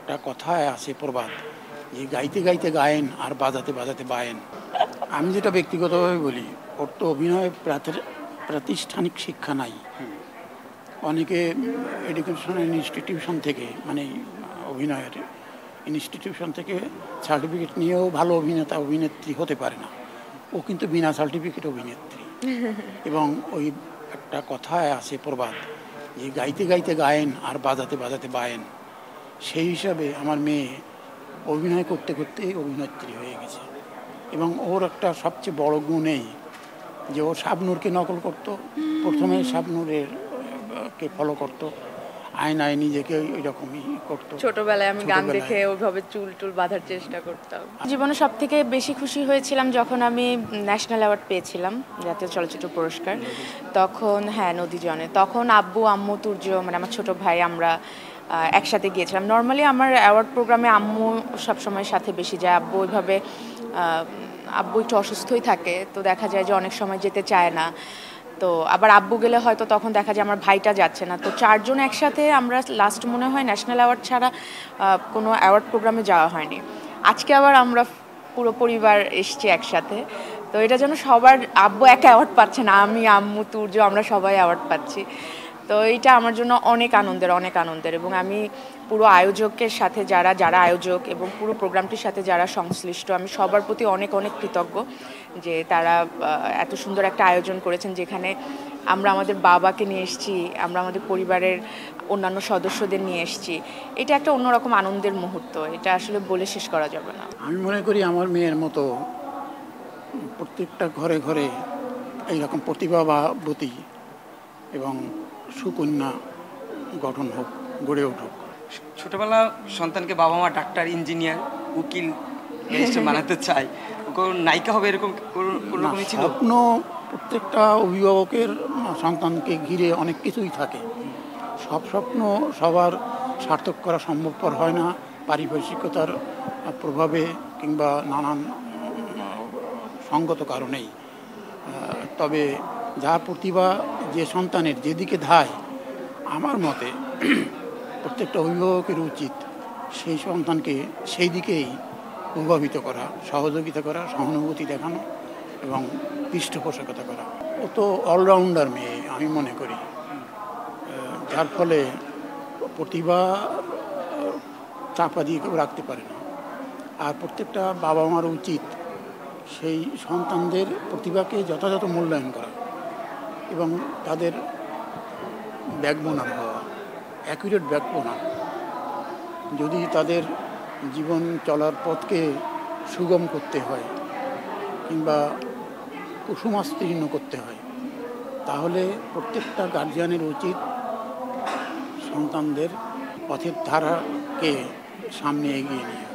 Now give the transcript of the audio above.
একটা কথায় আছে প্রবাদ যে গাইতে গাইতে গায়েন আর বাজাতে বাজাতে বায়েন। আমি যেটা ব্যক্তিগতভাবে বলি, ওর তো অভিনয় প্রাতিষ্ঠানিক শিক্ষা নাই। অনেকে এডুকেশনাল ইনস্টিটিউশন থেকে, মানে অভিনয়ের ইনস্টিটিউশন থেকে সার্টিফিকেট নিয়েও ভালো অভিনেতা অভিনেত্রী হতে পারে না। ও কিন্তু বিনা সার্টিফিকেট অভিনেত্রী। এবং ওই একটা কথায় আছে প্রবাদ যে গাইতে গাইতে গায়েন আর বাজাতে বাজাতে বায়েন। সেই হিসাবে আমার মেয়ে অভিনয় করতে করতে অভিনেত্রী হয়ে গেছে। এবং ওর একটা সবচেয়ে বড় গুণ এই যে ও শাবনূরকে নকল করতো। প্রথমে শাবনূরের কে ফলো করতো, আয়নায় নিজেকে ওই রকমই করতো। ছোটবেলায় আমি গান দেখে ওইভাবে চুল টুল বাঁধার চেষ্টা করতাম। জীবনে সব থেকে বেশি খুশি হয়েছিলাম যখন আমি ন্যাশনাল অ্যাওয়ার্ড পেয়েছিলাম, জাতীয় চলচ্চিত্র পুরস্কার। তখন নদীজনে, তখন আব্বু আম্মু তুর্য, মানে আমার ছোট ভাই, আমরা একসাথে গিয়েছিলাম। নর্মালি আমার অ্যাওয়ার্ড প্রোগ্রামে আম্মু সবসময় সাথে বেশি যায়। আব্বু ওইভাবে আব্বু একটু অসুস্থই থাকে, তো দেখা যায় যে অনেক সময় যেতে চায় না। তো আবার আব্বু গেলে হয়তো তখন দেখা যায় আমার ভাইটা যাচ্ছে না। তো চারজন একসাথে আমরা লাস্ট মনে হয় ন্যাশনাল অ্যাওয়ার্ড ছাড়া কোনো অ্যাওয়ার্ড প্রোগ্রামে যাওয়া হয়নি। আজকে আবার আমরা পুরো পরিবার এসছি একসাথে। তো এটা যেন সবার, আব্বু একা অ্যাওয়ার্ড পাচ্ছে না, আমি আম্মু তুর্য আমরা সবাই অ্যাওয়ার্ড পাচ্ছি। তো এইটা আমার জন্য অনেক আনন্দের। এবং আমি পুরো আয়োজকের সাথে যারা আয়োজক এবং পুরো প্রোগ্রামটির সাথে যারা সংশ্লিষ্ট, আমি সবার প্রতি অনেক কৃতজ্ঞ যে তারা এত সুন্দর একটা আয়োজন করেছেন, যেখানে আমরা আমাদের বাবাকে নিয়ে এসেছি, আমরা আমাদের পরিবারের অন্যান্য সদস্যদের নিয়ে এসেছি। এটা একটা অন্যরকম আনন্দের মুহূর্ত, এটা আসলে বলে শেষ করা যাবে না। আমি মনে করি আমার মেয়ের মতো প্রত্যেকটা ঘরে ঘরে এইরকম প্রতিভাবতী এবং সুকন্যা গঠন হোক, গড়ে উঠুক। ছোটবেলা সন্তানকে বাবা মা ডাক্তার, ইঞ্জিনিয়ার, উকিল, ব্যারিস্টার বানাতে চায়, কোন নায়িকা হবে এরকম কোন রকমই ছিল? স্বপ্ন প্রত্যেকটা অভিভাবকের সন্তানকে ঘিরে অনেক কিছুই থাকে। সব স্বপ্ন সবার সার্থক করা সম্ভবপর হয় না পারিপার্শ্বিকতার প্রভাবে কিংবা নানান সঙ্গত কারণেই। তবে যার প্রতিভা যে সন্তানের যেদিকে ধায়, আমার মতে প্রত্যেকটা অভিভাবকের উচিত সেই সন্তানকে সেই দিকেই প্রভাবিত করা, সহযোগিতা করা, সহানুভূতি দেখানো এবং পৃষ্ঠপোষকতা করা। ও তো অলরাউন্ডার মেয়ে আমি মনে করি, যার ফলে প্রতিভা চাপা দিয়ে কেউ রাখতে পারে না। আর প্রত্যেকটা বাবা মার উচিত সেই সন্তানদের প্রতিভাকে যথাযথ মূল্যায়ন করা এবং তাদের ব্যাকবোনার হওয়া, অ্যাকুরেট ব্যাকবোনার। যদি তাদের জীবন চলার পথকে সুগম করতে হয় কিংবা কুসুমাস্তীর্ণ করতে হয়, তাহলে প্রত্যেকটা গার্জিয়ানের উচিত সন্তানদের পথের ধারাকে সামনে এগিয়ে নিয়ে